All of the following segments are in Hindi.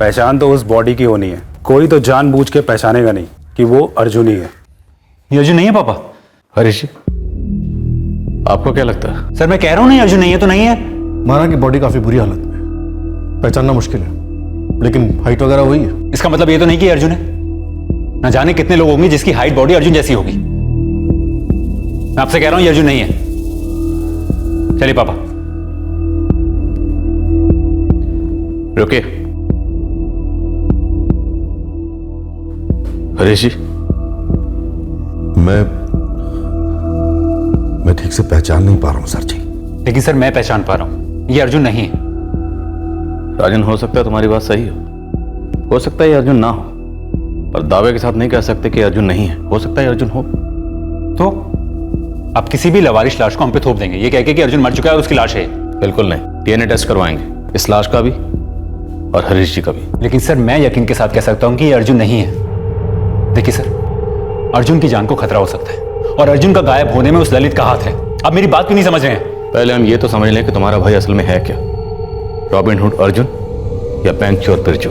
पहचान तो उस बॉडी की होनी है, कोई तो जानबूझ के पहचानेगा नहीं कि वो अर्जुन ही है। ये अर्जुन नहीं है पापा। हरीश जी, आपको क्या लगता है? सर मैं कह रहा हूँ नहीं, अर्जुन नहीं है तो नहीं है। माना की बॉडी काफी बुरी हालत में, पहचानना मुश्किल है, लेकिन हाइट वगैरह वही है। इसका मतलब ये तो नहीं कि अर्जुन है। ना जाने कितने लोग होंगे जिसकी हाइट बॉडी अर्जुन जैसी होगी। मैं आपसे कह रहा हूं ये अर्जुन नहीं है। चलिए पापा। रुकिए। हरीश जी, मैं ठीक से पहचान नहीं पा रहा हूं सर जी। लेकिन सर मैं पहचान पा रहा हूं, ये अर्जुन नहीं है। राजन, हो सकता है तुम्हारी बात सही हो सकता है ये अर्जुन ना हो, पर दावे के साथ नहीं कह सकते कि अर्जुन नहीं है। हो सकता है अर्जुन हो। तो आप किसी भी लवारिश लाश को हम पे थोप देंगे ये कह के कि अर्जुन मर चुका है और उसकी लाश है? बिल्कुल नहीं, डीएनए टेस्ट करवाएंगे, इस लाश का भी और हरीश जी का भी। लेकिन सर मैं यकीन के साथ कह सकता हूं कि ये अर्जुन नहीं है। देखिए सर, अर्जुन की जान को खतरा हो सकता है और अर्जुन का गायब होने में उस ललित का हाथ है। आप मेरी बात क्यों नहीं समझ रहे हैं? पहले हम ये तो समझ लें कि तुम्हारा भाई असल में है क्या, रॉबिन हुड अर्जुन या बैंक चोर बिरजू।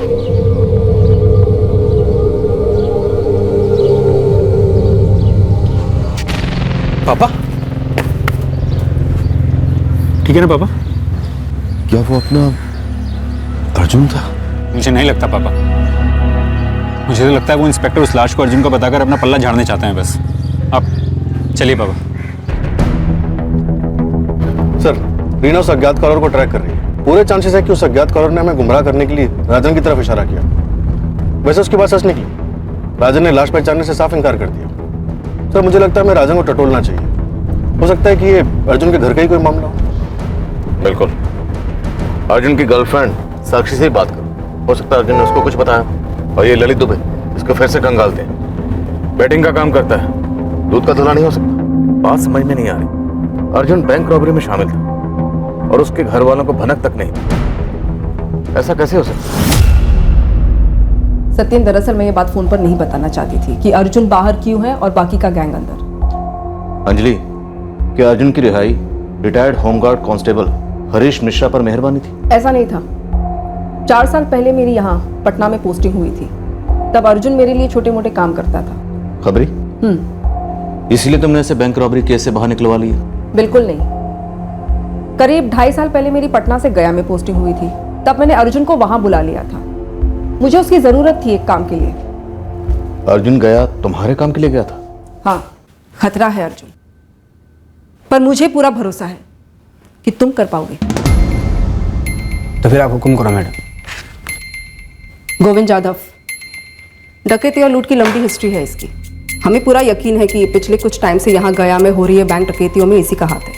पापा ठीक है ना पापा? क्या वो अपना अर्जुन था? मुझे नहीं लगता पापा। मुझे तो लगता है वो इंस्पेक्टर उस लाश को अर्जुन को बताकर अपना पल्ला झाड़ने चाहते हैं बस। आप चलिए पापा। सर, रीना उस अज्ञात कॉलर को ट्रैक कर रही है। पूरे चांसेस है कि उस अज्ञात कॉलर ने हमें गुमराह करने के लिए राजन की तरफ इशारा किया। वैसे उसकी बात सच निकली, राजन ने लाश पहचानने से साफ इनकार कर दिया। सर मुझे लगता है हमें राजन को टटोलना चाहिए। हो सकता है कि ये अर्जुन के घर का ही कोई मामला हो। बिल्कुल, अर्जुन की गर्लफ्रेंड साक्षी से ही बात करो। हो सकता है अर्जुन ने उसको कुछ बताया। और ये ललित दुबे, इसको फिर से कंगालते हैं, बैटिंग का काम करता है, दूध का धुला नहीं हो सकता। बात समझ में नहीं आ रही। अर्जुन बैंक रॉबरी में शामिल था और उसके घर वालों को भनक तक नहीं थी। ऐसा कैसे हो सकता? सत्यन, दरअसल मैं ये बात फोन पर नहीं बताना चाहती थी कि अर्जुन बाहर क्यों है और बाकी का गैंग अंदर। अंजलि, क्या अर्जुन की रिहाई retired home guard constable Harish Mishra पर मेहरबानी थी? ऐसा नहीं था। 4 साल पहले मेरी यहाँ पटना में पोस्टिंग हुई थी, तब अर्जुन मेरे लिए छोटे मोटे काम करता था। खबरी? इसलिए तुमने इसे बैंक रॉबरी केस से बाहर निकलवा लिया? बिल्कुल नहीं। करीब 2.5 साल पहले मेरी पटना से गया में पोस्टिंग हुई थी, तब मैंने अर्जुन को वहां बुला लिया था। मुझे उसकी जरूरत थी एक काम के लिए। अर्जुन गया तुम्हारे काम के लिए गया था? हाँ, खतरा है अर्जुन, पर मुझे पूरा भरोसा है कि तुम कर पाओगे। तो फिर आप हुक्म करो मैडम। गोविंद जाधव, डकैती और लूट की लंबी हिस्ट्री है इसकी। हमें पूरा यकीन है कि पिछले कुछ टाइम से यहाँ गया में हो रही है बैंक डकैतियों में इसी का हाथ है,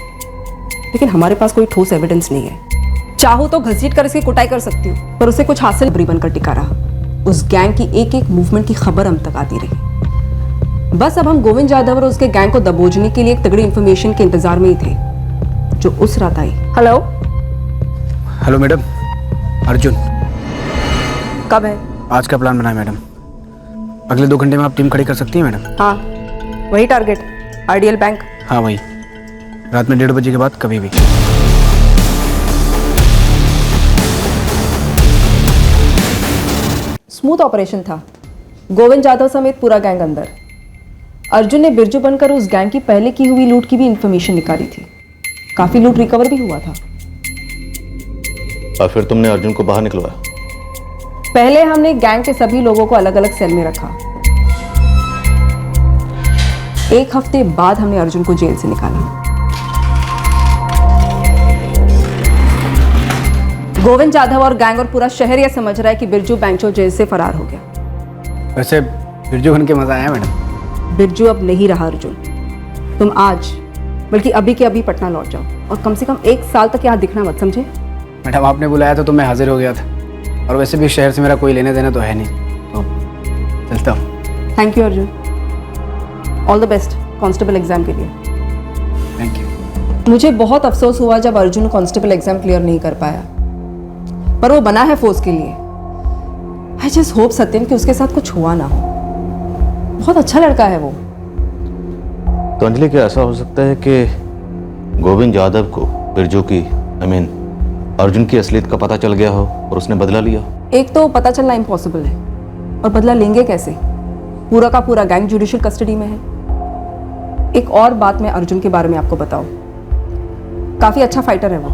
लेकिन हमारे पास कोई ठोस एविडेंस नहीं है। चाहूँ तो घसीट कर इसकी कुटाई कर सकती हूँ, पर उसे कुछ हासिल बुरी बनकर टिका रहा। उस गैंग की एक एक मूवमेंट की खबर हम तक आती रही। बस अब हम गोविंद जाधव और उसके गैंग को दबोचने के लिए एक तगड़ी इंफॉर्मेशन के इंतजार में ही थे, जो उस रात आई। हेलो हेलो मैडम, अर्जुन कब है? आज का प्लान बनाए मैडम। अगले 2 घंटे में आप टीम खड़ी कर सकती हैं मैडम? हाँ, वही टारगेट, आइडियल बैंक। हाँ वही, रात में 1:30 बजे के बाद कभी भी। स्मूथ ऑपरेशन था। गोविंद जाधव समेत पूरा गैंग अंदर। अर्जुन ने बिरजू बनकर उस गैंग की पहले की हुई लूट की भी इंफॉर्मेशन निकाली थी। काफी लूट रिकवर भी हुआ था। और फिर तुमने अर्जुन को बाहर निकलवाया? पहले हमने गैंग के सभी लोगों को अलग अलग सेल में रखा। 1 हफ्ते बाद हमने अर्जुन को जेल से निकाला। गोविंद जाधव और गैंग और पूरा शहर यह समझ रहा है कि बिरजू बैंचो जेल से फरार हो गया। वैसे बिरजू बन के मजा आया मैडम? बिरजू अब नहीं रहा अर्जुन। तुम आज बल्कि अभी के अभी पटना लौट जाओ और कम से कम 1 साल तक यहाँ दिखना मत, समझे? मैडम आपने बुलाया था तो मैं हाजिर हो गया था, और वैसे भी शहर से मेरा कोई लेने देना तो है नहीं, तो चलता हूँ। Thank you Arjun, all the best constable exam के लिए। Thank you. मुझे बहुत अफसोस हुआ जब अर्जुन कांस्टेबल एग्जाम क्लियर नहीं कर पाया, पर वो बना है फोर्स के लिए। आई जस्ट होप सत्यम कि उसके साथ कुछ हुआ ना हो। बहुत अच्छा लड़का है वो। तो अंजलि, क्या ऐसा हो सकता है कि गोविंद यादव को बिरजू की अर्जुन की असलियत का पता चल गया हो और उसने बदला लिया? एक तो पता चलना इम्पॉसिबल है, और बदला लेंगे कैसे? पूरा का पूरा गैंग जुडिशियल कस्टडी में है। एक और बात मैं अर्जुन के बारे में आपको बताऊं, काफी अच्छा फाइटर है वो।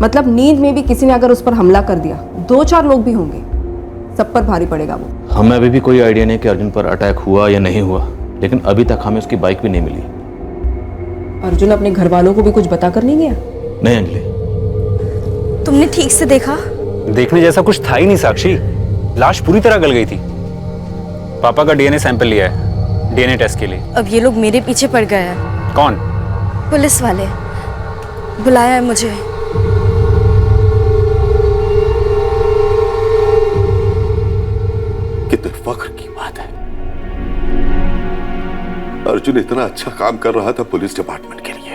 मतलब नींद में भी किसी ने अगर उस पर हमला कर दिया, 2-4 लोग भी होंगे, सब पर भारी पड़ेगा वो। हमें अभी भी कोई आइडिया नहीं कि अर्जुन पर अटैक हुआ या नहीं हुआ, लेकिन अभी तक हमें उसकी बाइक भी नहीं मिली। अर्जुन अपने घर वालों को भी कुछ बता कर नहीं गया? नहीं अंजलि, तुमने ठीक से देखा? देखने जैसा कुछ था ही नहीं साक्षी, लाश पूरी तरह गल गई थी। पापा का डीएनए सैंपल लिया है डीएनए टेस्ट के लिए। अब ये लोग मेरे पीछे पड़ गए हैं। कौन? पुलिस वाले बुलाया है मुझे। कितने फख्र की बात है, अर्जुन इतना अच्छा काम कर रहा था पुलिस डिपार्टमेंट के लिए।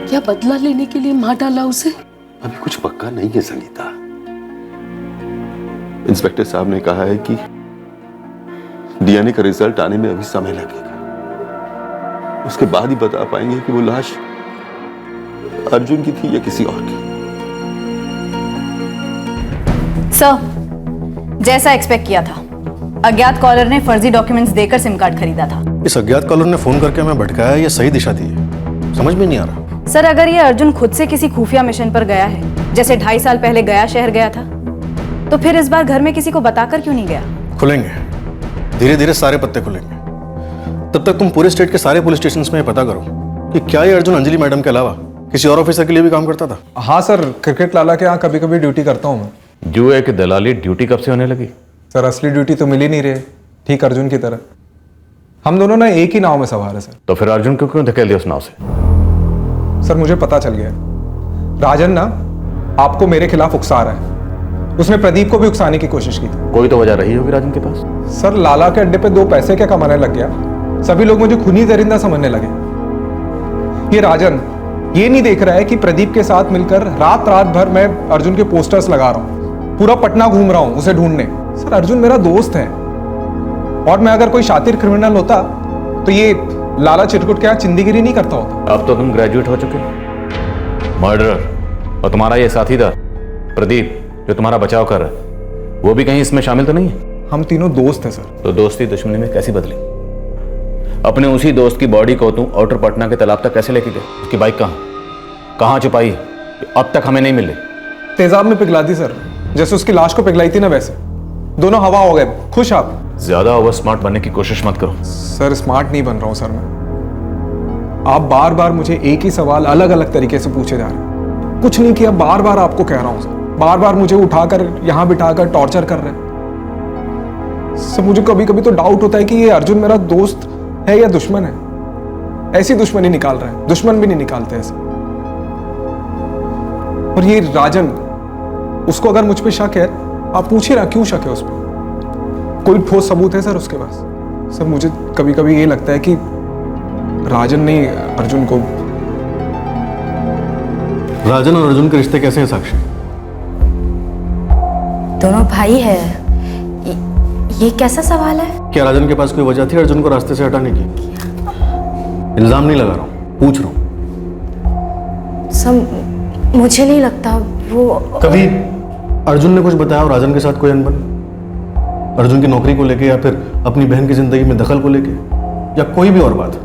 क्या बदला लेने के लिए मार डाला उसे? अभी कुछ पक्का नहीं है संगीता। इंस्पेक्टर साहब ने कहा है कि डीएनए का रिजल्ट आने में अभी समय लगेगा, उसके बाद ही बता पाएंगे कि वो लाश अर्जुन की थी या किसी और की। सर, जैसा एक्सपेक्ट किया था, अज्ञात कॉलर ने फर्जी डॉक्यूमेंट्स देकर सिम कार्ड खरीदा था। इस अज्ञात कॉलर ने फोन करके हमें भटकाया, ये सही दिशा दी है? समझ में नहीं आ रहा। सर, अगर ये अर्जुन खुद से किसी खुफिया मिशन पर गया है, जैसे 2.5 साल पहले गया शहर गया था, तो फिर इस बार घर में किसी को बताकर क्यों नहीं गया? खुलेंगे, धीरे धीरे सारे पत्ते खुलेंगे। तब तक तुम पूरे स्टेट के सारे पुलिस स्टेशन में पता करो कि क्या ये अर्जुन अंजलि मैडम के अलावा किसी और ऑफिसर के लिए भी काम करता था। हाँ सर, क्रिकेट लाला के यहाँ कभी कभी ड्यूटी करता हूँ मैं। जुए की दलाली ड्यूटी कब से होने लगी? सर, असली ड्यूटी तो मिल ही नहीं रही, ठीक अर्जुन की तरह। हम दोनों ना एक ही नाव में सवार है सर। तो फिर अर्जुन को क्यों धकेल दिया उस नाव से? सर, मुझे पता चल गया, राजन ना आपको मेरे खिलाफ उकसा रहा है। उसने प्रदीप को भी उकसाने की कोशिश की थी। कोई तो वजह रही होगी राजन के पास। सर, लाला के अड्डे पे 2 पैसे क्या कमाने लग गया, सभी लोग मुझे खूनी दरिंदा समझने लगे। ये राजन ये नहीं देख रहा है कि प्रदीप के साथ मिलकर रात रात भर मैं अर्जुन के पोस्टर्स लगा रहा हूं, पूरा पटना घूम रहा हूं उसे ढूंढने। सर, अर्जुन मेरा दोस्त है, और मैं अगर कोई शातिर क्रिमिनल होता तो ये लाला चिरकुट के यहाँ चिंदीगिरी नहीं करता होता। अब तो तुम ग्रेजुएट हो चुके, मर्डरर, और तुम्हारा ये साथीदार प्रदीप जो तुम्हारा बचाव कर रहा है, वो भी कहीं इसमें शामिल तो नहीं है? हम तीनों दोस्त हैं सर। तो दोस्ती दुश्मनी में कैसी बदली? अपने उसी दोस्त की बॉडी को तुम आउटर पटना के तालाब तक कैसे लेके गए? उसकी बाइक कहाँ छुपाई है? अब तक हमें नहीं मिली। तेजाब में पिघला दी सर, जैसे उसकी लाश को पिघलाई थी ना, वैसे। दोनों हवा हो गए। खुश आप? ज्यादा ओवर स्मार्ट बनने की कोशिश मत करो। सर, स्मार्ट नहीं बन रहा हूं सर मैं। आप बार बार मुझे एक ही सवाल अलग अलग तरीके से पूछे जा रहे हैं। कुछ नहीं किया, बार बार आपको कह रहा हूं सर। बार बार मुझे उठाकर यहां बिठाकर टॉर्चर कर रहे हैं सर। मुझे कभी कभी तो डाउट होता है कि ये अर्जुन मेरा दोस्त है या दुश्मन है। ऐसी दुश्मनी निकाल रहा है, दुश्मन भी नहीं निकालते ऐसे। और ये राजन, उसको अगर मुझ पे शक है, आप पूछिए ना क्यों शक है उस पर? कोई ठोस सबूत है सर उसके पास? सर, मुझे कभी कभी ये लगता है कि राजन ने अर्जुन को। राजन और अर्जुन के रिश्ते कैसे हैं साक्षी? दोनों भाई है। ये कैसा सवाल है? क्या राजन के पास कोई वजह थी अर्जुन को रास्ते से हटाने की? इल्जाम नहीं लगा रहा हूं, पूछ रहा हूं। सब मुझे नहीं लगता वो। कभी अर्जुन ने कुछ बताया और राजन के साथ कोई अनबन? अर्जुन की नौकरी को लेके, या फिर अपनी बहन की जिंदगी में दखल को लेके, या कोई भी और बात?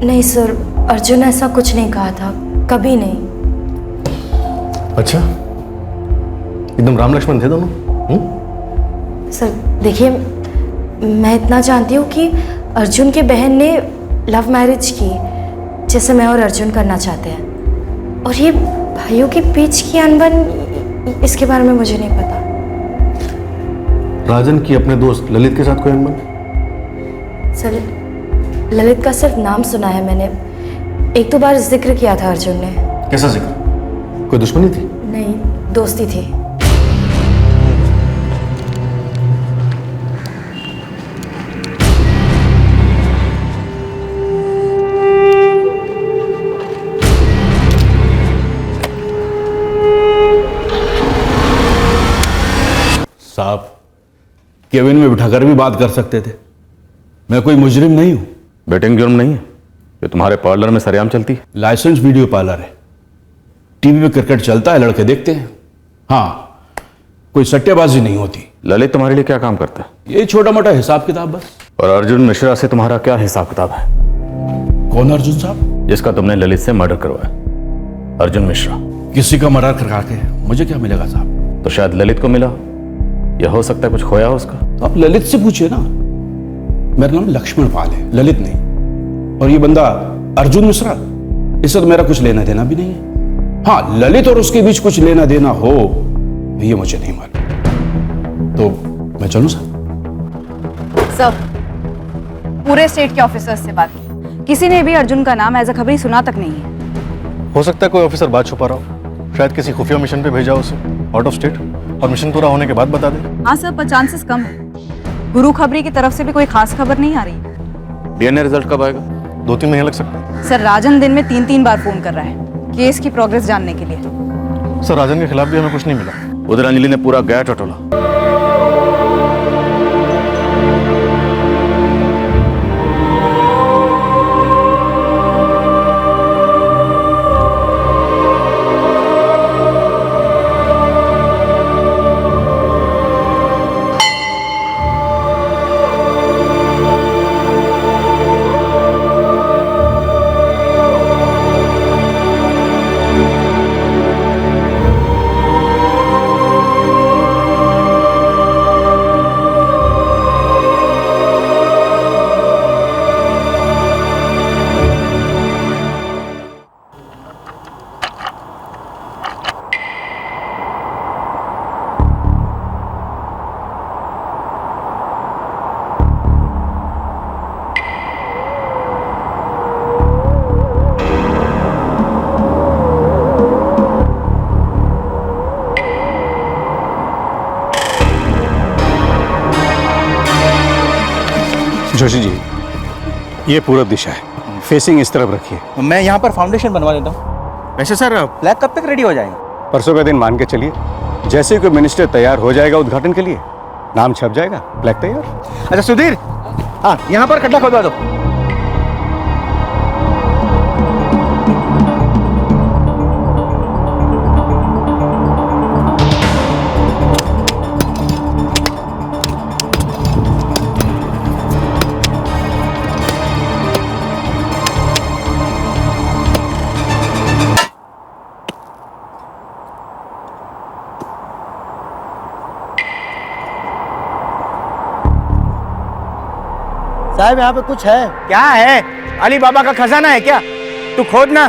नहीं सर, अर्जुन ऐसा कुछ नहीं कहा था, कभी नहीं। अच्छा, एकदम राम लक्ष्मण थे दोनों? सर देखिए, मैं इतना जानती हूँ कि अर्जुन की बहन ने लव मैरिज की, जैसे मैं और अर्जुन करना चाहते हैं। और ये भाइयों के बीच की अनबन, इसके बारे में मुझे नहीं पता। राजन की अपने दोस्त ललित के साथ कोई अनबन? सर, ललित का सिर्फ नाम सुना है मैंने, 1-2 बार जिक्र किया था अर्जुन ने। कैसा जिक्र? कोई दुश्मनी थी? नहीं, दोस्ती थी। साहब, केबिन में बिठाकर भी बात कर सकते थे। मैं कोई मुजरिम नहीं हूं। बेटिंग जुर्म नहीं है जो तुम्हारे पार्लर में सरेआम चलती है? लाइसेंस वीडियो पार्लर है, टीवी पे क्रिकेट चलता है, लड़के देखते हैं। हाँ, कोई सट्टेबाजी नहीं होती। ललित तुम्हारे लिए क्या काम करता है? ये छोटा मोटा हिसाब किताब बस। और अर्जुन मिश्रा से तुम्हारा क्या हिसाब किताब है? कौन अर्जुन साहब? जिसका तुमने ललित से मर्डर करवाया, अर्जुन मिश्रा। किसी का मर्डर करवा के मुझे क्या मिलेगा साहब? तो शायद ललित को मिला, या हो सकता है कुछ खोया हो उसका। तो आप ललित से पूछिए ना। मेरा नाम लक्ष्मण पाल है, ललित नहीं। और ये बंदा अर्जुन मिश्रा, इससे तो मेरा कुछ लेना देना भी नहीं है। हाँ, ललित और उसके बीच कुछ लेना देना हो ये मुझे नहीं मालूम। तो मैं चलूं साहब? सब पूरे स्टेट के ऑफिसर्स से बात की, किसी ने भी अर्जुन का नाम एज अ खबरी सुना तक नहीं है। हो सकता है कोई ऑफिसर बात छुपा रहा हो, शायद किसी खुफिया मिशन पे भेजा उसे आउट ऑफ स्टेट, और मिशन पूरा होने के बाद बता दे। हाँ सर, पर चांसेस कम है। गुरु खबरी की तरफ से भी कोई खास खबर नहीं आ रही। डीएनए रिजल्ट कब आएगा? 2-3 महीने लग सकते हैं। सर, राजन दिन में 3-3 बार फोन कर रहा है केस की प्रोग्रेस जानने के लिए। सर, राजन के खिलाफ भी हमें कुछ नहीं मिला। उधर अंजलि ने पूरा गया टटोला। जोशी जी, ये पूरब दिशा है, फेसिंग इस तरफ रखिए। मैं यहाँ पर फाउंडेशन बनवा देता हूँ। वैसे सर, फ्लैग कब तक रेडी हो जाएगा? परसों का दिन मान के चलिए। जैसे ही कोई मिनिस्टर तैयार हो जाएगा उद्घाटन के लिए, नाम छप जाएगा, फ्लैग तैयार। अच्छा सुधीर, हाँ यहाँ पर खड्डा खोदवा दो। साहब, यहाँ पे कुछ है। क्या है? अली बाबा का खजाना है क्या? तू खोद ना।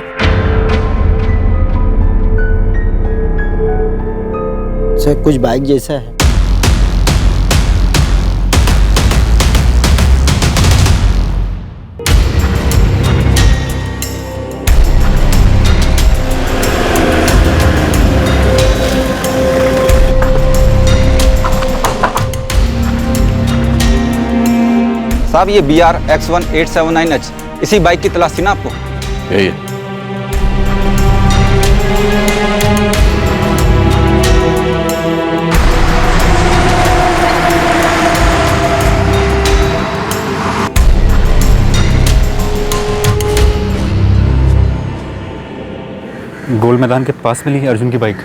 सर, कुछ बाइक जैसा है। साहब, ये BR X1879H, इसी बाइक की तलाश थी ना आपको? यही है। गोल मैदान के पास मिली है अर्जुन की बाइक।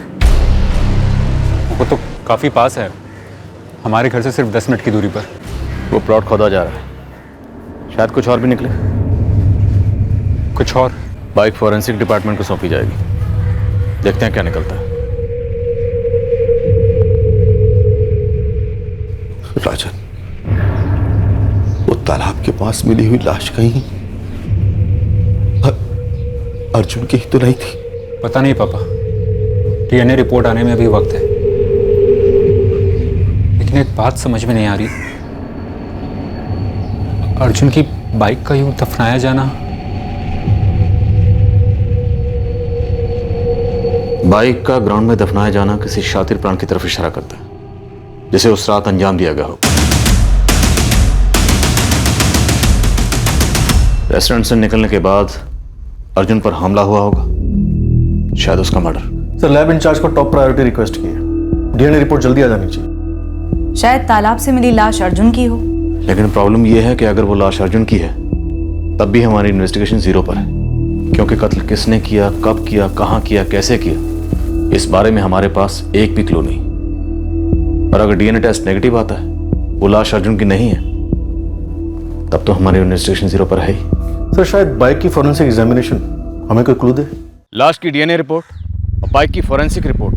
वो तो काफ़ी पास है, हमारे घर से सिर्फ 10 मिनट की दूरी पर। वो प्लॉट खोदा जा रहा है, शायद कुछ और भी निकले। कुछ और? बाइक फॉरेंसिक डिपार्टमेंट को सौंपी जाएगी, देखते हैं क्या निकलता है। राजन, वो तालाब के पास मिली हुई लाश कहीं अर्जुन की ही तो नहीं थी? पता नहीं पापा, डीएनए रिपोर्ट आने में अभी वक्त है। लेकिन एक बात समझ में नहीं आ रही, अर्जुन की बाइक का यूं दफनाया जाना। बाइक का ग्राउंड में दफनाया जाना किसी शातिर प्राण की तरफ इशारा करता है, जिसे उस रात अंजाम दिया गया हो। रेस्टोरेंट से निकलने के बाद अर्जुन पर हमला हुआ होगा, शायद उसका मर्डर। सर, लैब इंचार्ज को टॉप प्रायोरिटी रिक्वेस्ट की है, डीएनए रिपोर्ट जल्दी आ जानी चाहिए। शायद तालाब से मिली लाश अर्जुन की हो। लेकिन प्रॉब्लम यह है कि अगर वो लाश अर्जुन की है, तब भी हमारी इन्वेस्टिगेशन 0 पर है। क्योंकि कत्ल किसने किया, कब किया, कहां किया, कैसे किया, इस बारे में हमारे पास एक भी क्लू नहीं। और अगर डीएनए टेस्ट नेगेटिव आता है, वो लाश अर्जुन की नहीं है, तब तो हमारी इन्वेस्टिगेशन जीरो पर है ही। सर शायद बाइक की फोरेंसिक एग्जामिनेशन हमें कोई क्लू दे। लाश की डीएनए रिपोर्ट और बाइक की फोरेंसिक रिपोर्ट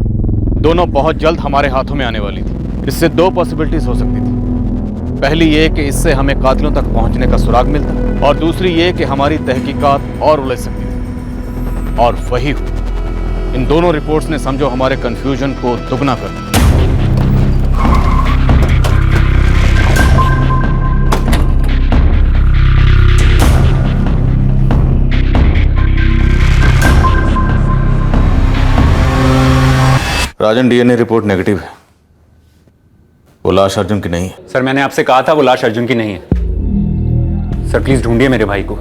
दोनों बहुत जल्द हमारे हाथों में आने वाली थी। इससे दो पॉसिबिलिटीज हो सकती थी। पहली ये कि इससे हमें कातिलों तक पहुंचने का सुराग मिलता, और दूसरी ये कि हमारी तहकीकात और उलझ सकती थी। और वही हुआ। इन दोनों रिपोर्ट्स ने समझो हमारे कंफ्यूजन को दुगना कर दिया। राजन, डीएनए रिपोर्ट नेगेटिव है, वो लाश अर्जुन की नहीं है। सर मैंने आपसे कहा था वो लाश अर्जुन की नहीं है। सर प्लीज ढूंढिए मेरे भाई को,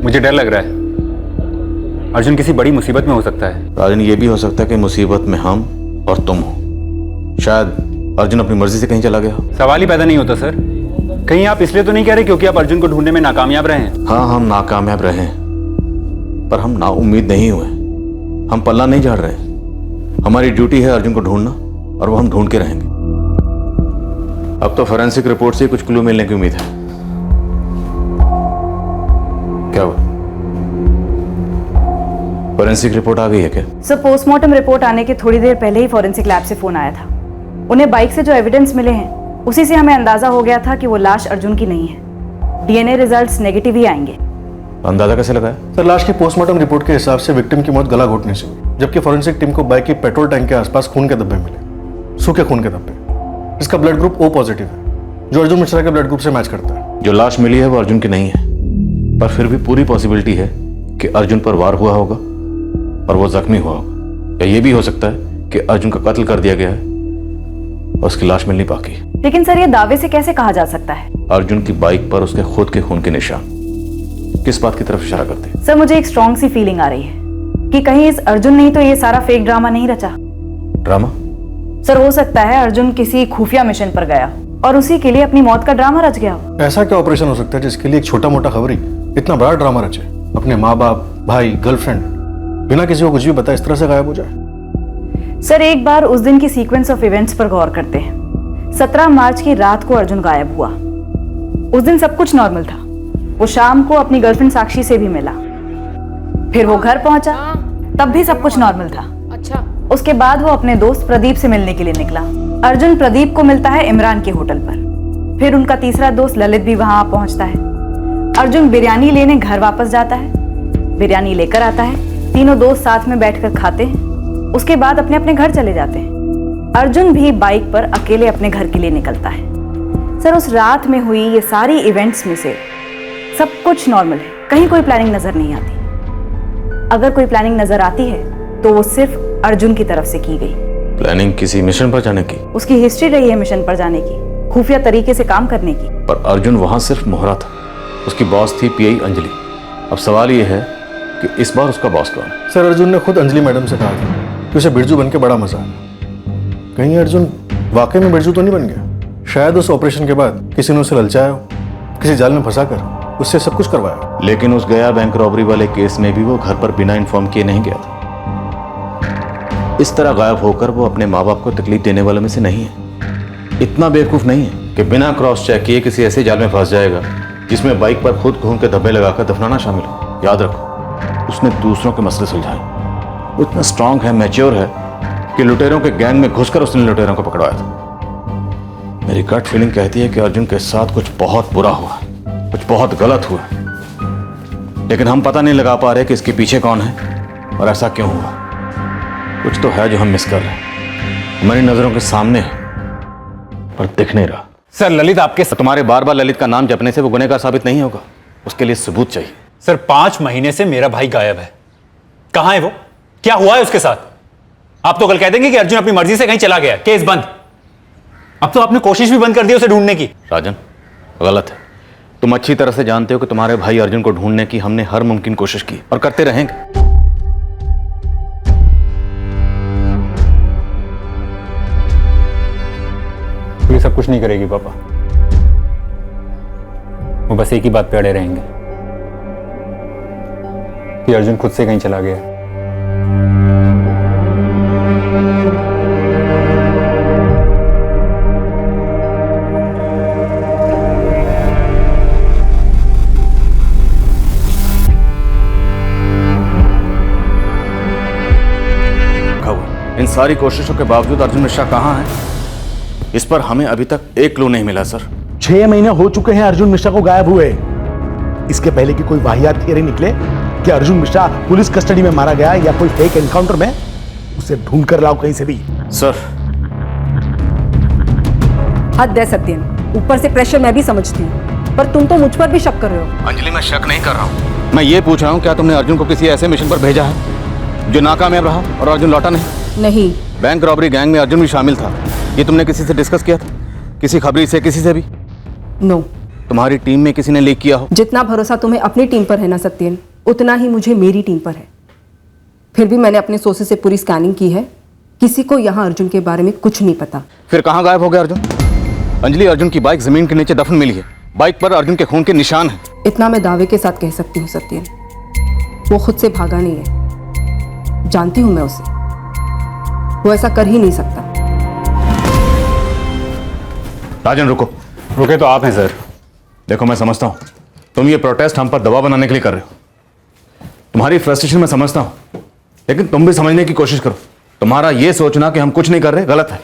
मुझे डर लग रहा है। अर्जुन किसी बड़ी मुसीबत में हो सकता है। राजन, ये भी हो सकता है कि मुसीबत में हम और तुम हो। शायद अर्जुन अपनी मर्जी से कहीं चला गया। सवाल ही पैदा नहीं होता सर। कहीं आप इसलिए तो नहीं कह रहे क्योंकि आप अर्जुन को ढूंढने में नाकामयाब रहे हैं? हाँ, हम नाकामयाब रहे हैं, पर हम नाउम्मीद नहीं हुए। हम पल्ला नहीं झाड़ रहे। हमारी ड्यूटी है अर्जुन को ढूंढना, और वो हम ढूंढ के रहेंगे। अब तो फोरेंसिक रिपोर्ट से कुछ क्लू मिलने की उम्मीद है। क्या हुआ? फोरेंसिक रिपोर्ट आ गई है क्या? सर पोस्टमार्टम रिपोर्ट आने के थोड़ी देर पहले ही फॉरेंसिक लैब से फोन आया था। उन्हें बाइक से जो एविडेंस मिले हैं उसी से हमें अंदाजा हो गया था कि वो लाश अर्जुन की नहीं है। डीएनए रिजल्ट्स नेगेटिव ही आएंगे। अंदाजा कैसे लगाया? सर लाश की पोस्टमार्टम रिपोर्ट के हिसाब से विक्टिम की मौत गला घोटने से, जबकि फोरेंसिक टीम को बाइक के पेट्रोल टैंक के आसपास खून के धब्बे मिले, सूखे खून के धब्बे। इसका ब्लड ग्रुप ओ पॉजिटिव है, जो अर्जुन मिश्रा के ब्लड ग्रुप से मैच करता है। जो लाश मिली है वो अर्जुन की नहीं है, पर फिर भी पूरी पॉसिबिलिटी है कि अर्जुन पर वार हुआ होगा और वो जख्मी हुआ होगा। या ये भी हो सकता है कि अर्जुन का कत्ल कर दिया गया है और उसकी लाश मिलनी बाकी है। लेकिन सर ये दावे से कैसे कहा जा सकता है? अर्जुन की बाइक पर उसके खुद के खून के निशान किस बात की तरफ इशारा करते हैं? सर मुझे एक स्ट्रॉन्ग सी फीलिंग आ रही है कि कहीं इस अर्जुन ने तो ये सारा फेक ड्रामा नहीं रचा। ड्रामा? सर हो सकता है अर्जुन किसी खुफिया मिशन पर गया और उसी के लिए अपनी मौत का ड्रामा रच गया हो। ऐसा क्या ऑपरेशन हो सकता है जिसके लिए एक छोटा मोटा खबरी इतना बड़ा ड्रामा रचे? अपने माँ बाप, भाई, गर्लफ्रेंड बिना किसी को कुछ भी बताए इस तरह से गायब हो जाए। सर एक बार उस दिन की सीक्वेंस ऑफ इवेंट्स पर गौर करते हैं। 17 मार्च की रात को अर्जुन गायब हुआ। उस दिन सब कुछ नॉर्मल था। वो शाम को अपनी गर्लफ्रेंड साक्षी से भी मिला, फिर वो घर पहुंचा, तब भी सब कुछ नॉर्मल था। अच्छा। उसके बाद वो अपने दोस्त प्रदीप से मिलने के लिए निकला। अर्जुन प्रदीप को मिलता है इमरान के होटल पर। फिर उनका तीसरा दोस्त ललित भी वहां पहुंचता है। अर्जुन बिरयानी लेने घर वापस जाता है, बिरयानी लेकर आता है, तीनों दोस्त साथ में बैठकर खाते हैं। उसके बाद अपने अपने घर चले जाते हैं। अर्जुन भी बाइक पर अकेले अपने घर के लिए निकलता है। सर उस रात में हुई ये सारी इवेंट्स में से सब कुछ नॉर्मल है, कहीं कोई प्लानिंग नजर नहीं आती। अगर कोई प्लानिंग नजर आती है तो वो सिर्फ अर्जुन की तरफ से की गई। प्लानिंग किसी मिशन पर जाने की? उसकी हिस्ट्री रही है मिशन पर जाने की, खुफिया तरीके से काम करने की। पर अर्जुन वहां सिर्फ मोहरा था। उसकी बॉस थी पीआई अंजलि। अब सवाल ये है कि इस बार उसका बॉस कौन है? सर अर्जुन ने खुद अंजलि मैडम से कहा था कि उसे बिरजू बन के बड़ा मजा आया। कहीं अर्जुन वाकई में बिरजू तो नहीं बन गया? शायद उस ऑपरेशन के बाद किसी ने उसे ललचाया हो, किसी जाल में फंसाकर उससे सब कुछ करवाया। लेकिन उस गया बैंक रॉबरी वाले केस में भी वो घर पर बिना इन्फॉर्म किए नहीं गया था। इस तरह गायब होकर वो अपने माँ बाप को तकलीफ देने वालों में से नहीं है। इतना बेवकूफ नहीं है कि बिना क्रॉस चेक किए किसी ऐसे जाल में फंस जाएगा जिसमें बाइक पर खुद खून के धब्बे लगाकर दफनाना शामिल हो। याद रखो, उसने दूसरों के मसले सुलझाए। वो इतना स्ट्रांग है, मैच्योर है कि लुटेरों के गैंग में घुसकर उसने लुटेरों को पकड़वाया था। मेरी गट फीलिंग कहती है कि अर्जुन के साथ कुछ बहुत बुरा हुआ, कुछ बहुत गलत हुआ, लेकिन हम पता नहीं लगा पा रहे कि इसके पीछे कौन है और ऐसा क्यों हुआ। कुछ तो है जो हम मिस कर रहे हैं, हमारी नजरों के सामने है पर दिख नहीं रहा। सर ललित आपके तुम्हारे बार बार ललित का नाम जपने से वो गुनहगार साबित नहीं होगा। उसके लिए सबूत चाहिए। सर 5 महीने से मेरा भाई गायब है। कहां है वो? क्या हुआ है उसके साथ? आप तो कल कह देंगे कि अर्जुन अपनी मर्जी से कहीं चला गया, केस बंद। अब तो आपने कोशिश भी बंद कर दी उसे ढूंढने की। राजन गलत है। तुम अच्छी तरह से जानते हो कि तुम्हारे भाई अर्जुन को ढूंढने की हमने हर मुमकिन कोशिश की और करते रहेंगे। ये सब कुछ नहीं करेगी पापा, वो बस एक ही बात पे अड़े रहेंगे कि अर्जुन खुद से कहीं चला गया। इन सारी कोशिशों के बावजूद अर्जुन मिश्रा कहाँ है, इस पर हमें अभी तक एक क्लू नहीं मिला सर। 6 महीने हो चुके हैं अर्जुन मिश्रा को गायब हुए। इसके पहले की कोई वाहियात थियरी निकले कि अर्जुन मिश्रा पुलिस कस्टडी में मारा गया या कोई फेक एनकाउंटर में, उसे ढूंढ कर लाओ कहीं से भी। सर हद है सत्यन, ऊपर से प्रेशर मैं भी समझती हूँ, पर तुम तो मुझ पर भी शक कर रहे हो। अंजलि, मैं शक नहीं कर रहा हूँ, मैं ये पूछ रहा हूँ क्या तुमने अर्जुन को किसी ऐसे मिशन पर भेजा है जो नाकामयाब रहा और अर्जुन लौटा नहीं? नहीं। बैंक रॉबरी गैंग में अर्जुन भी शामिल था, ये तुमने किसी से डिस्कस किया था? किसी खबरी से, किसी से भी? नो। तुम्हारी टीम में किसी ने लीक किया हो? जितना भरोसा तुम्हें अपनी टीम पर है ना सत्यन, उतना ही मुझे मेरी टीम पर है। फिर भी मैंने अपने सोर्सेज से पूरी स्कैनिंग की है, किसी को यहाँ अर्जुन के बारे में कुछ नहीं पता। फिर कहाँ गायब हो गया अर्जुन? अंजलि, अर्जुन की बाइक जमीन के नीचे दफन मिली है, बाइक पर अर्जुन के खून के निशान हैं। इतना मैं दावे के साथ कह सकती हूँ सत्यन, वो खुद से भागा नहीं है, जानती हूँ मैं उसे, वो ऐसा कर ही नहीं सकता। राजन रुको। रुके तो आप हैं सर। देखो, मैं समझता हूँ तुम ये प्रोटेस्ट हम पर दबाव बनाने के लिए कर रहे हो, तुम्हारी फ्रस्ट्रेशन मैं समझता हूँ, लेकिन तुम भी समझने की कोशिश करो। तुम्हारा ये सोचना कि हम कुछ नहीं कर रहे गलत है।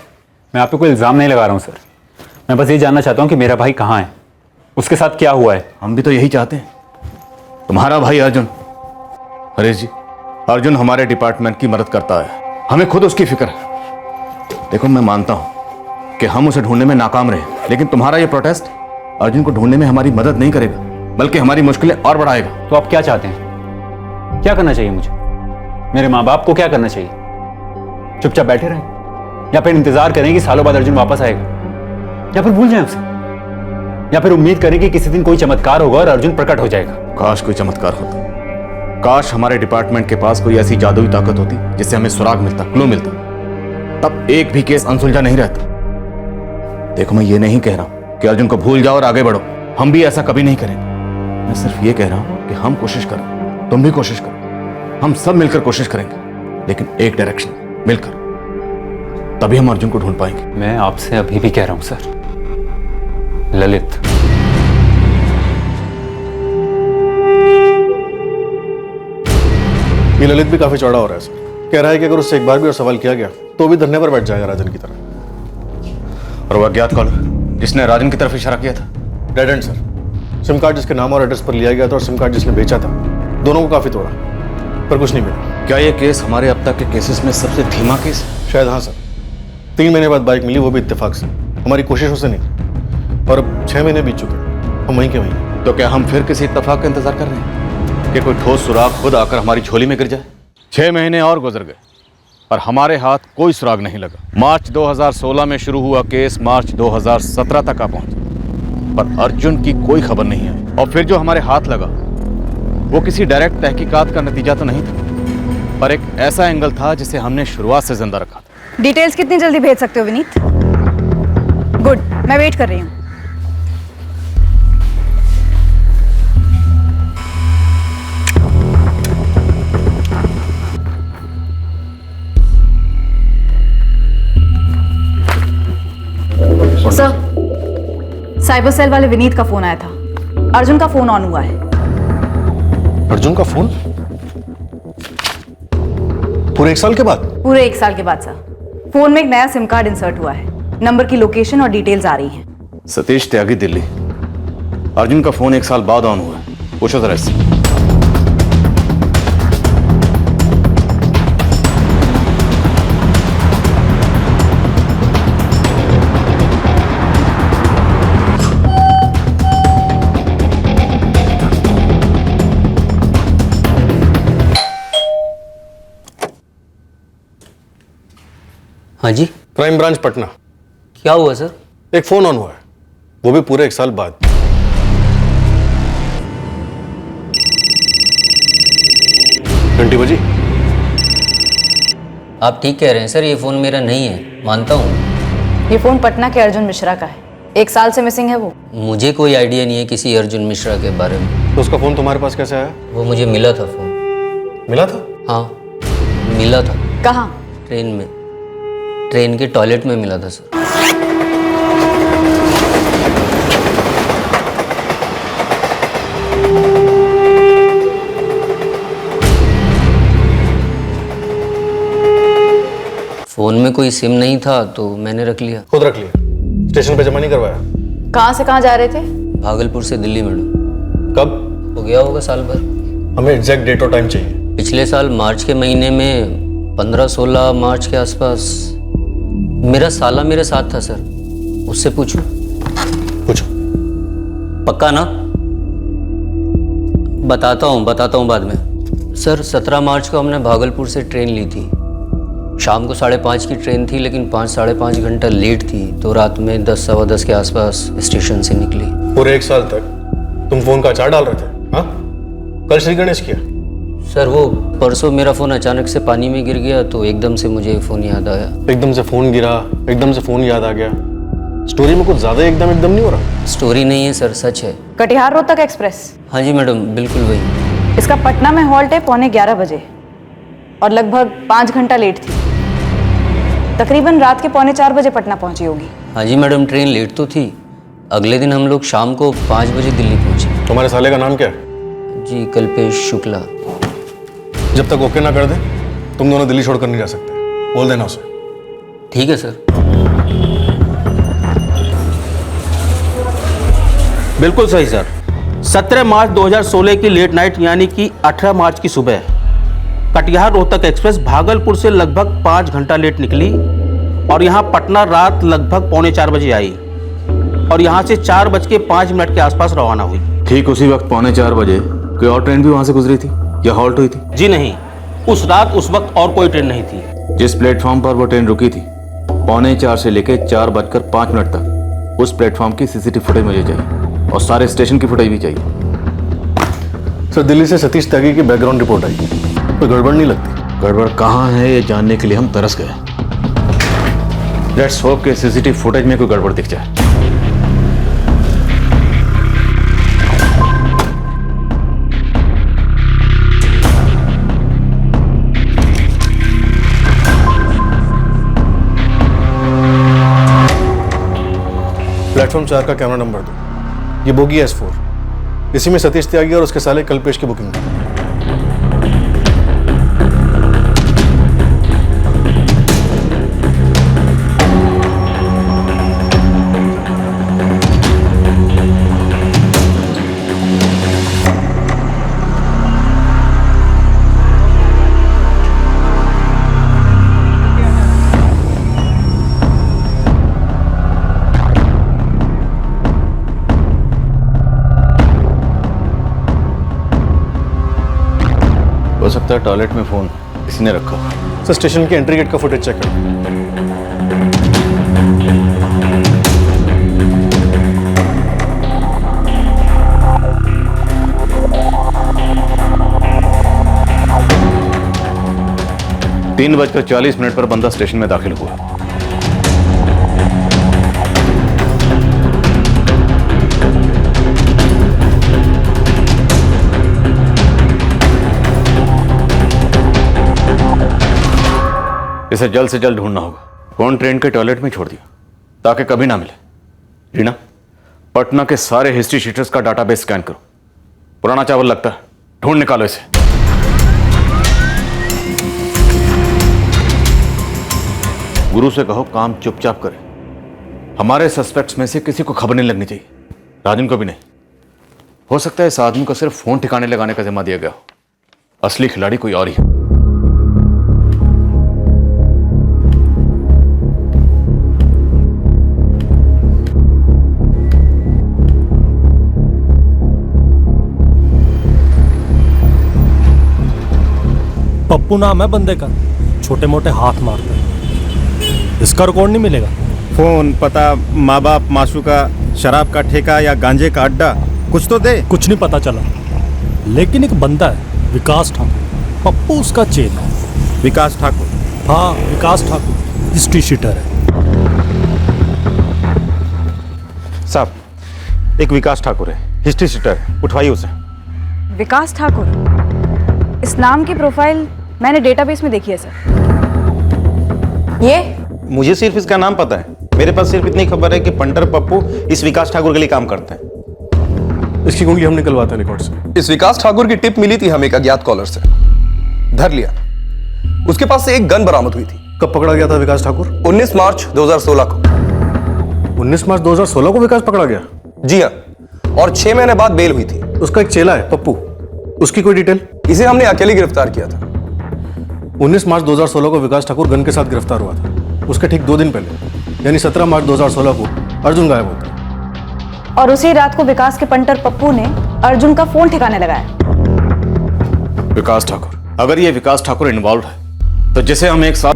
मैं आप पे कोई इल्जाम नहीं लगा रहा हूँ सर, मैं बस ये जानना चाहता हूँ कि मेरा भाई कहाँ है, उसके साथ क्या हुआ है। हम भी तो यही चाहते हैं, तुम्हारा भाई अर्जुन। हरीश जी, अर्जुन हमारे डिपार्टमेंट की मदद करता है, हमें खुद उसकी फिक्र है। देखो, मैं मानता हूं कि हम उसे ढूंढने में नाकाम रहे, लेकिन तुम्हारा यह प्रोटेस्ट अर्जुन को ढूंढने में हमारी मदद नहीं करेगा, बल्कि हमारी मुश्किलें और बढ़ाएगा। तो आप क्या चाहते हैं? क्या करना चाहिए मुझे? मेरे माँ बाप को क्या करना चाहिए? चुपचाप बैठे रहें, या फिर इंतजार करें कि सालों बाद अर्जुन वापस आएगा, या फिर भूल जाएं उसे, या फिर उम्मीद करें कि किसी दिन कोई चमत्कार होगा और अर्जुन प्रकट हो जाएगा? काश कोई चमत्कार होता, काश हमारे डिपार्टमेंट के पास कोई ऐसी जादुई ताकत होती जिससे हमें सुराग मिलता, क्लू मिलता, तब एक भी केस अनसुलझा नहीं रहता। देखो, मैं ये नहीं कह रहा हूं कि अर्जुन को भूल जाओ और आगे बढ़ो, हम भी ऐसा कभी नहीं करेंगे। मैं सिर्फ ये कह रहा हूं कि हम कोशिश करें, तुम भी कोशिश करो, हम सब मिलकर कोशिश करेंगे, लेकिन एक डायरेक्शन मिलकर, तभी हम अर्जुन को ढूंढ पाएंगे। मैं आपसे अभी भी कह रहा हूं सर, ललित। ये ललित भी काफी चौड़ा हो रहा है सर, कह रहा है कि अगर उससे एक बार भी और सवाल किया गया तो भी धरने पर बैठ जाएगा राजन की तरह। और वो अज्ञात कॉलर जिसने राजन की तरफ इशारा किया था? Dead and sir, SIM card जिसके नाम और एड्रेस पर लिया गया था और सिम कार्ड जिसने बेचा था, दोनों को काफी तोड़ा पर कुछ नहीं मिला। क्या ये केस हमारे अब तक के केसेस में सबसे धीमा केस? शायद हाँ सर, 3 महीने बाद बाइक मिली, वो भी इत्तेफाक से, हमारी कोशिशों से नहीं, और अब 6 महीने बीत चुके, हम वहीं के वहीं। तो क्या हम फिर किसी इत्तेफाक का इंतजार कर रहे हैं कि कोई ठोस सुराग खुद आकर हमारी झोली में गिर जाए? 6 महीने और गुजर गए पर हमारे हाथ कोई सुराग नहीं लगा। मार्च 2016 में शुरू हुआ केस मार्च 2017 तक आ पहुंचा, पर अर्जुन की कोई खबर नहीं आई। और फिर जो हमारे हाथ लगा वो किसी डायरेक्ट तहकीकात का नतीजा तो नहीं था, पर एक ऐसा एंगल था जिसे हमने शुरुआत से जिंदा रखा था। डिटेल्स कितनी जल्दी भेज सकते हो विनीत? गुड, मैं वेट कर रही हूँ। सर, साइबर सेल वाले विनीत का फोन आया था, अर्जुन का फोन ऑन हुआ है। अर्जुन का फोन? पूरे 1 साल के बाद? पूरे 1 साल के बाद सर। फोन में एक नया सिम कार्ड इंसर्ट हुआ है, नंबर की लोकेशन और डिटेल्स आ रही हैं। सतीश त्यागी, दिल्ली। अर्जुन का फोन 1 साल बाद ऑन हुआ है, पूछो जरा इससे। हाँ जी, क्राइम ब्रांच पटना। क्या हुआ सर? एक फोन ऑन हुआ है, वो भी पूरे 1 साल बाद। घंटी बजी। आप ठीक कह रहे हैं सर, ये फोन मेरा नहीं है, मानता हूँ। ये फोन पटना के अर्जुन मिश्रा का है, 1 साल से मिसिंग है वो। मुझे कोई आइडिया नहीं है किसी अर्जुन मिश्रा के बारे में। तो उसका फोन तुम्हारे पास कैसे आया? वो मुझे मिला था फोन। मिला था? हाँ मिला था। कहाँ? ट्रेन में, ट्रेन के टॉयलेट में मिला था सर। फोन में कोई सिम नहीं था तो मैंने रख लिया। खुद रख लिया? स्टेशन पे जमा नहीं करवाया? कहाँ से कहाँ जा रहे थे? भागलपुर से दिल्ली मैडम। कब? हो गया होगा साल भर। हमें एग्जैक्ट डेट और टाइम चाहिए। पिछले साल मार्च के महीने में 15-16 मार्च के आसपास। मेरा साला मेरे साथ था सर, उससे पूछूं? पूछो। पक्का ना? बताता हूँ बाद में। सर 17 मार्च को हमने भागलपुर से ट्रेन ली थी। शाम को 5:30 की ट्रेन थी, लेकिन 5-5.5 घंटा लेट थी, तो रात में 10-10:15 के आसपास स्टेशन से निकली। पूरे 1 साल तक तुम फोन का अचार डाल रहे थे? हाँ, कल श्री गणेश किया? सर वो परसों मेरा फ़ोन अचानक से पानी में गिर गया, तो एकदम से मुझे फ़ोन याद आया। एकदम से फ़ोन गिरा, एकदम से फ़ोन याद आ गया। स्टोरी में कुछ ज़्यादा एकदम नहीं हो रहा? स्टोरी नहीं है सर, सच है। कटिहार रोहतक एक्सप्रेस? हाँ जी मैडम, बिल्कुल वही। इसका पटना में हॉल्ट है 11:15 बजे और लगभग 5 घंटा लेट थी। तकरीबन रात के 3:45 बजे पटना पहुंची होगी। हाँ जी मैडम, ट्रेन लेट तो थी। अगले दिन हम लोग शाम को 5 बजे दिल्ली पहुंचे। तुम्हारे साले का नाम क्या है? जी कल्पेश शुक्ला। जब तक ओके ना कर दे तुम दोनों दिल्ली छोड़कर नहीं जा सकते, बोल देना उसे। ठीक है सर। बिल्कुल सही सर। 17 मार्च 2016 की लेट नाइट यानी कि 18 मार्च की सुबह कटिहार रोहतक एक्सप्रेस भागलपुर से लगभग 5 घंटा लेट निकली और यहाँ पटना रात लगभग 3:45 बजे आई और यहाँ से 4:05 के आसपास रवाना हुई। ठीक उसी वक्त 3:45 बजे कोई और ट्रेन भी वहां से गुजरी थी या हॉल्ट हुई थी? जी नहीं, उस रात उस वक्त और कोई ट्रेन नहीं थी। जिस प्लेटफॉर्म पर वो ट्रेन रुकी थी 3:45 से लेकर 4:05 तक उस प्लेटफॉर्म की सीसीटीवी फुटेज मुझे चाहिए और सारे स्टेशन की फुटेज भी चाहिए। सर दिल्ली से सतीश त्यागी की बैकग्राउंड रिपोर्ट आई, कोई गड़बड़ नहीं लगती? गड़बड़ कहाँ है ये जानने के लिए हम तरस गए। लेट्स होप के सीसीटीवी फुटेज में कोई गड़बड़ दिख जाए। प्लेटफॉर्म 4 का कैमरा नंबर दो। ये बोगी S4, इसी में सतीश त्यागी और उसके साले कल्पेश की बुकिंग थी। हो सकता है टॉयलेट में फोन किसी ने रखा। सर स्टेशन के एंट्री गेट का फुटेज चेक करो। तीन 3:40 पर बंदा स्टेशन में दाखिल हुआ। इसे जल्द से जल्द ढूंढना होगा। कौन ट्रेन के टॉयलेट में छोड़ दिया ताकि कभी ना मिले। रीना, पटना के सारे हिस्ट्री शीटर्स का डाटाबेस स्कैन करो। पुराना चावल लगता है, ढूंढ निकालो इसे। गुरु से कहो काम चुपचाप करे। हमारे सस्पेक्ट्स में से किसी को खबर नहीं लगनी चाहिए, राजन को भी नहीं। हो सकता है इस आदमी को सिर्फ फोन ठिकाने लगाने का जिम्मा दिया गया हो, असली खिलाड़ी कोई और ही है। पप्पू नाम है बंदे का, छोटे मोटे हाथ मारते हैं। इसका रिकॉर्ड नहीं मिलेगा? फोन, पता, माँ बाप, मासूका, शराब का ठेका या गांजे का अड्डा, कुछ तो दे। कुछ नहीं पता चला, लेकिन एक बंदा है विकास ठाकुर, पप्पू उसका चेला है। विकास ठाकुर? हाँ, विकास ठाकुर हिस्ट्री शीटर है। साहब, एक विकास ठाकुर है, हिस्ट्री शीटर है, उठवाइए उसे। विकास ठाकुर? इस नाम की प्रोफाइल मैंने डेटाबेस में देखी है सर। ये मुझे सिर्फ इसका नाम पता है। मेरे पास सिर्फ इतनी खबर है कि पंटर पप्पू इस विकास ठाकुर के लिए काम करते हैं। इसकी कुंडली हम निकलवाते हैं रिकॉर्ड से। इस विकास ठाकुर की टिप मिली थी हमें एक अज्ञात कॉलर से, धर लिया। उसके पास से एक गन बरामद हुई थी। कब पकड़ा गया था विकास ठाकुर? 19 मार्च 2016 को। 19 मार्च 2016 को विकास पकड़ा गया? जी हाँ, और 6 महीने बाद बेल हुई थी। उसका एक चेला है पप्पू, उसकी कोई डिटेल? इसे हमने अकेले गिरफ्तार किया था। 19 मार्च 2016 को विकास ठाकुर गन के साथ गिरफ्तार हुआ था। उसके ठीक 2 दिन पहले यानी 17 मार्च 2016 को अर्जुन गायब होता है। और उसी रात को विकास के पंटर पप्पू ने अर्जुन का फोन ठिकाने लगाया। विकास ठाकुर, अगर ये विकास ठाकुर इन्वॉल्व है तो जिसे हम एक साथ।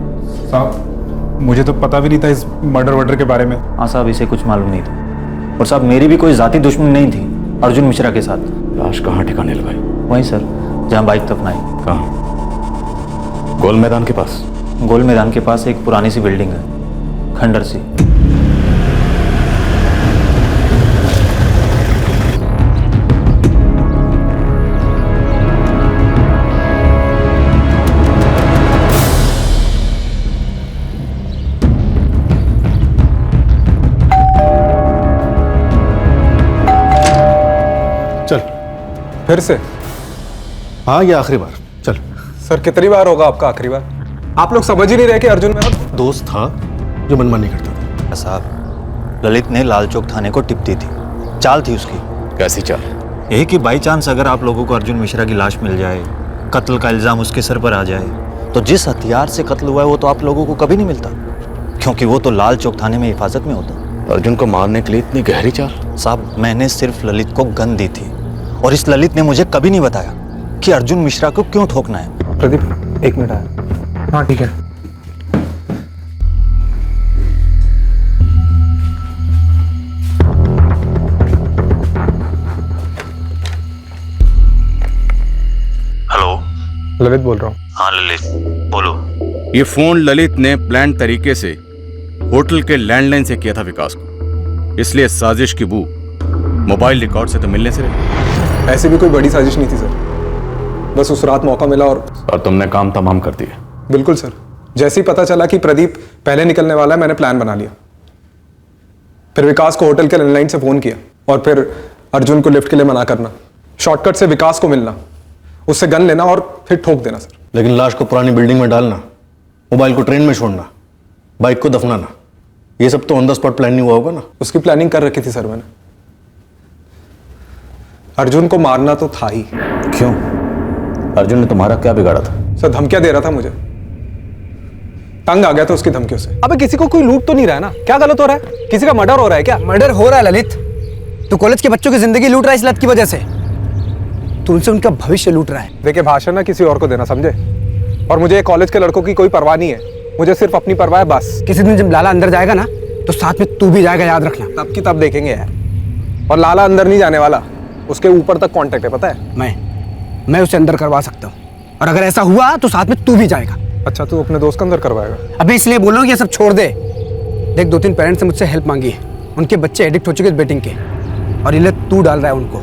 साहब मुझे तो पता भी नहीं था इस मर्डर के बारे में। हाँ साहब, इसे कुछ मालूम नहीं था। और साहब मेरी भी कोई जाती दुश्मनी नहीं थी अर्जुन मिश्रा के साथ। लाश कहाँ ठिकाने लगाई? वहीं सर, जहाँ बाइक दफनाई। कहाँ? गोल मैदान के पास? गोल मैदान के पास एक पुरानी सी बिल्डिंग है, खंडर सी। चल फिर से? हाँ, ये आखिरी बार। चल। सर कितनी बार होगा आपका आखिरी बार? आप लोग समझ ही नहीं रहे कि अर्जुन मेरा दोस्त था जो मनमानी करता था। साहब, ललित ने लाल चौक थाने को टिप दी थी। चाल थी उसकी। कैसी चाल? यही कि बाई चांस अगर आप लोगों को अर्जुन मिश्रा की लाश मिल जाए, कत्ल का इल्जाम उसके सर पर आ जाए, तो जिस हथियार से कत्ल हुआ है वो तो आप लोगों को कभी नहीं मिलता, क्योंकि वो तो लाल चौक थाने में हिफाजत में होता। अर्जुन को मारने के लिए इतनी गहरी चाल? साहब, मैंने सिर्फ ललित को गन दी थी और इस ललित ने मुझे कभी नहीं बताया कि अर्जुन मिश्रा को क्यों ठोकना है। प्रदीप, 1 मिनट आया। हाँ ठीक है। हेलो, ललित बोल रहा हूँ। हाँ ललित, बोलो। ये फोन ललित ने प्लान तरीके से होटल के लैंडलाइन से किया था विकास को, इसलिए साजिश की बू मोबाइल रिकॉर्ड से तो मिलने से रही। ऐसी भी कोई बड़ी साजिश नहीं थी सर, बस उस रात मौका मिला और तुमने काम तमाम कर दिया। बिल्कुल सर, जैसे ही पता चला कि प्रदीप पहले निकलने वाला है मैंने प्लान बना लिया। फिर विकास को होटल के लैंडलाइन से फोन किया और फिर अर्जुन को लिफ्ट के लिए मना करना, शॉर्टकट से विकास को मिलना, उससे गन लेना और फिर ठोक देना सर। लेकिन लाश को पुरानी बिल्डिंग में डालना, मोबाइल को ट्रेन में छोड़ना, बाइक को दफनाना, ये सब तो ऑन द स्पॉट प्लान नहीं हुआ होगा ना? उसकी प्लानिंग कर रखी थी सर मैंने। अर्जुन को मारना तो था ही। क्यों? अर्जुन ने तुम्हारा क्या बिगाड़ा था? सर धमकियां दे रहा था मुझे, तंग आ गया था उसकी धमकियों से। अबे किसी को कोई लूट तो नहीं रहा है ना? क्या गलत हो रहा है? किसी का मर्डर हो रहा है क्या? मर्डर हो रहा है ललित, तो कॉलेज के बच्चों की जिंदगी लूट रहा है इस लत की वजह से। तू उनसे उनका भविष्य लूट रहा है। देखिए, भाषण ना किसी और को देना, समझे? और मुझे कॉलेज के लड़कों की कोई परवाह नहीं है, मुझे सिर्फ अपनी परवाह है बस। किसी दिन जब लाला अंदर जाएगा ना तो साथ में तू भी जाएगा, याद रखना। तब की तब देखेंगे यार। और लाला अंदर नहीं जाने वाला, उसके ऊपर तक कांटेक्ट है, पता है? मैं उसे अंदर करवा सकता हूँ, और अगर ऐसा हुआ तो साथ में तू भी जाएगा। अच्छा, तू अपने दोस्त को अंदर करवाएगा? अबे इसलिए बोल रहा हूँ ये सब छोड़ दे। देख, 2-3 पेरेंट्स से मुझसे हेल्प मांगी है, उनके बच्चे एडिक्ट हो चुके बेटिंग के, और ये तू डाल रहा है उनको।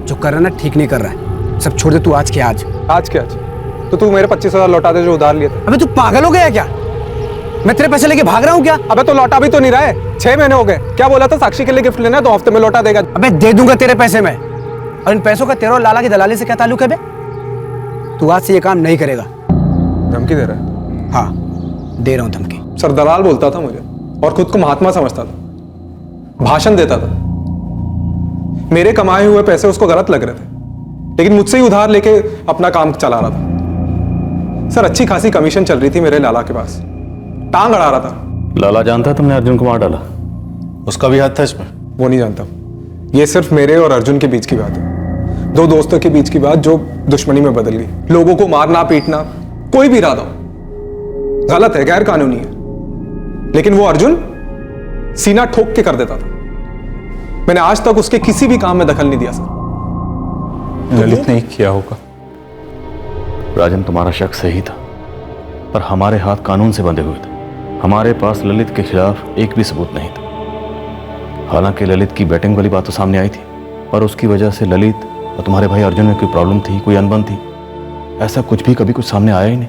जो कर रहा है ना ठीक नहीं कर रहा है, सब छोड़ दे तू आज के आज। आज के आज? तो तू मेरे 25,000 लौटा दे जो उधार लिए थे। अबे तू पागल हो गया क्या? मैं तेरे पैसे लेके भाग रहा हूँ क्या? अबे तो लौटा भी तो नहीं रहा है, 6 महीने हो गए। क्या बोला था? साक्षी के लिए गिफ्ट लेना है 2 हफ्ते में लौटा देगा। अबे दे दूंगा तेरे पैसे मैं, और इन पैसों का तेरा और लाला की दलाली से क्या ताल्लुक है बे? तू आज से ये काम नहीं करेगा। धमकी दे रहा है? हाँ, दे रहा हूँ धमकी। सर दलाल बोलता था मुझे और खुद को महात्मा समझता था, भाषण देता था। मेरे कमाए हुए पैसे उसको गलत लग रहे थे, लेकिन मुझसे ही उधार लेके अपना काम चला रहा था। सर अच्छी खासी कमीशन चल रही थी मेरे लाला के पास, टांग अड़ा रहा था। लाला जानता है तुमने अर्जुन को मार डाला? उसका भी हाथ था इसमें? वो नहीं जानता, ये सिर्फ मेरे और अर्जुन के बीच की बात है, 2 दोस्तों के बीच की बात जो दुश्मनी में बदल गई। लोगों को मारना पीटना, कोई भी इरादा हो, गलत है, गैर कानूनी है, लेकिन वो अर्जुन सीना ठोक के कर देता था। मैंने आज तक उसके किसी भी काम में दखल नहीं दिया सर। ललित ने किया होगा। राजन, तुम्हारा शक सही था, पर हमारे हाथ कानून से बंधे हुए थे। हमारे पास ललित के खिलाफ एक भी सबूत नहीं था। हालांकि ललित की बैटिंग वाली बात तो सामने आई थी, पर उसकी वजह से ललित और तुम्हारे भाई अर्जुन में कोई प्रॉब्लम थी, कोई अनबन थी, ऐसा कुछ भी कभी कुछ सामने आया ही नहीं।